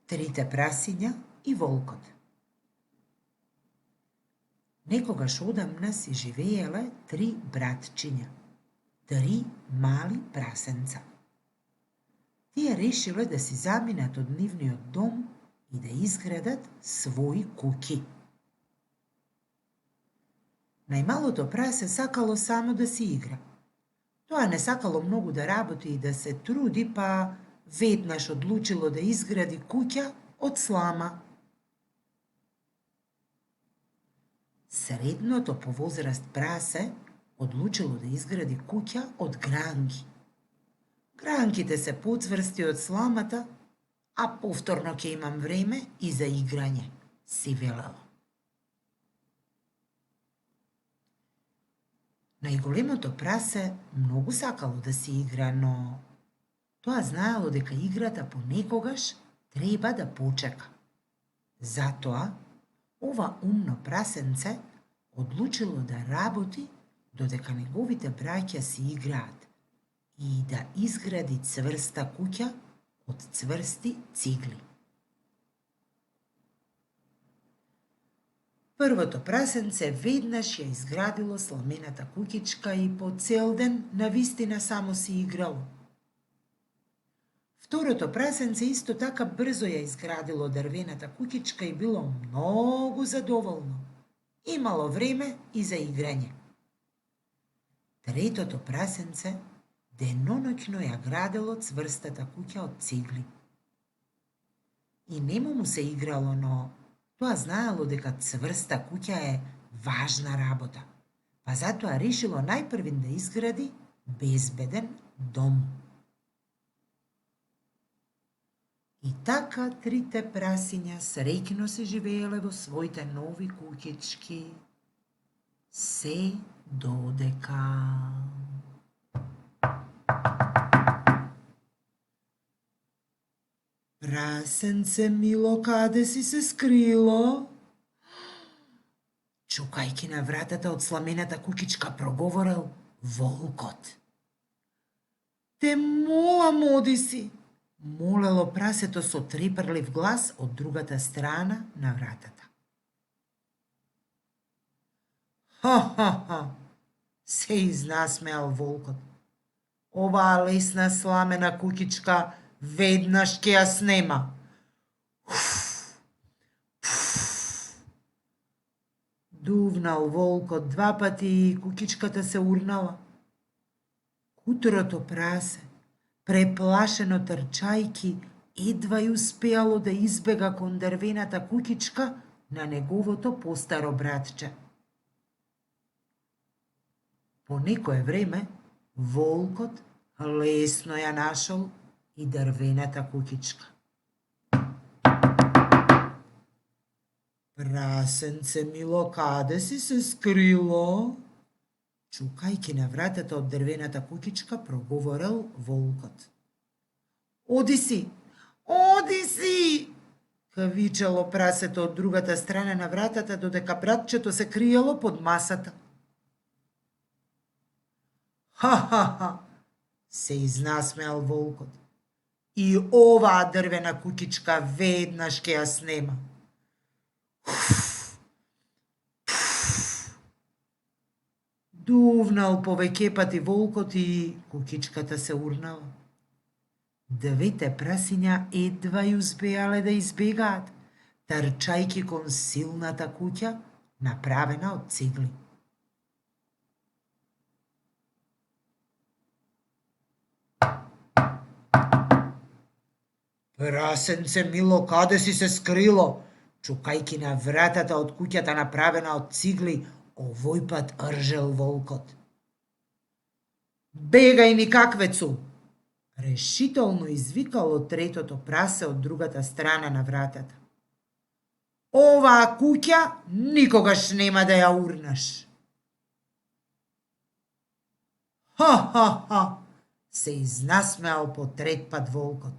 Трите прасиња и волкот. Некогаш одамна си живееле 3 братчиња, 3 мали прасенца. Тие решиле да си заминат од нивниот дом и да изградат своји куќи. Најмалото прасе сакало само да си игра. Тоа не сакало многу да работи и да се труди, па веднаш одлучило да изгради куќа од слама. Средното по возраст прасе одлучило да изгради куќа од гранки. Гранките се поцврсти од сламата, а повторно ќе имам време и за играње, си велело. Најголемото прасе многу сакало да си игра, но тоа знаело дека играта понекогаш треба да почека. Затоа, ова умно прасенце одлучило да работи додека неговите браќа си играат и да изгради цврста куќа од цврсти цигли. Првото прасенце веднаш ја изградило сламената куќичка и по цел ден навистина само си играло. Второто прасенце исто така брзо ја изградило дрвената куќичка и било многу задоволно. Имало време и за играње. Третото прасенце деноноќно ја градело цврстата куќа од цигли. И нему му се играло, но тоа знаело дека цврста куќа е важна работа, па затоа решило најпрвин да изгради безбеден дом. И така трите прасиња среќно се живееле во своите нови куќички, се додека... Прасенце мило, каде си се скрило? Чукајќи на вратата од сламената куќичка проговорел волкот. Те молам, оди си, молело прасето со трепрлив глас од другата страна на вратата. Ха, се изнасмеал волкот. Оваа лесна сламена куќичка веднаш ќе ја снема. Дувнал волкот 2 пати и куќичката се урнала. Кутрото прасе, преплашено трчајки, едва и успеало да избега кон дрвената куќичка на неговото постаро братче. По некое време, волкот лесно ја нашол и дрвената куќичка. Прасенце мило, каде си се скрило? Чукајќи на вратата од дрвената куќичка проговорел волкот. Оди си, кавичало прасето од другата страна на вратата додека братчето се криело под масата. Ха, се изнасмеал волкот. И оваа дрвена куќичка веднаш ќе ја снема. Дувнал повеќе пати волкот и куќичката се урнала. Двете прасиња едва и успеале да избегаат, трчајќи кон силната куќа направена од цигли. Прасенце мило, каде си се скрило? Чукајќи на вратата од куќата направена од цигли, овој пат ржел волкот. Бегај никаквецу! Решително извикало третото прасе од другата страна на вратата. Оваа куќа никогаш нема да ја урнаш. Ха, се изнасмеал по трет пат волкот.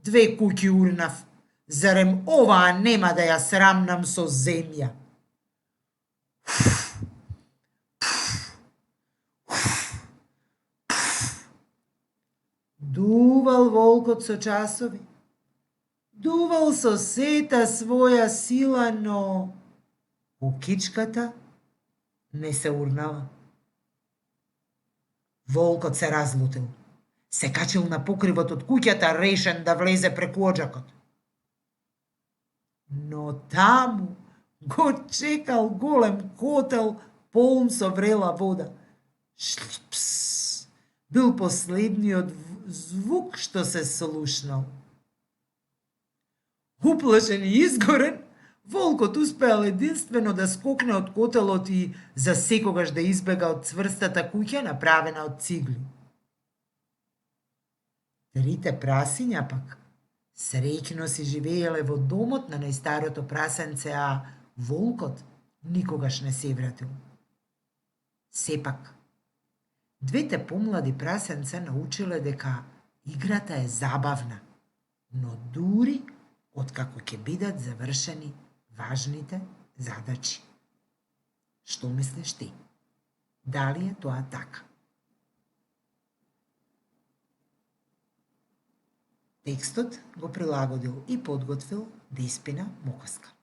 2 куќи урнав, зарем оваа нема да ја срамнам со земја. Дувал волкот со часови. дувал со сета своја сила, но кукичката не се урнала. Волкот се разлутил. Се качил на покривот од куќата, решен да влезе преку оджакот. Но таму го чекал голем котел полн со врела вода. Шлипс бил последниот звук што се слушнал. Уплашен и изгорен, волкот успеал единствено да скокне од котелот и за секогаш да избега од цврстата куќа направена од цигли. Трите прасиња пак среќно си живееле во домот на најстарото прасенце, а волкот никогаш не се вратил. Сепак, двете помлади прасенца научиле дека играта е забавна, но дури откако ќе бидат завршени важните задачи. Што мислиш ти? Дали е тоа така? Текстот го прилагодил и подготвил Деспина Мокоска.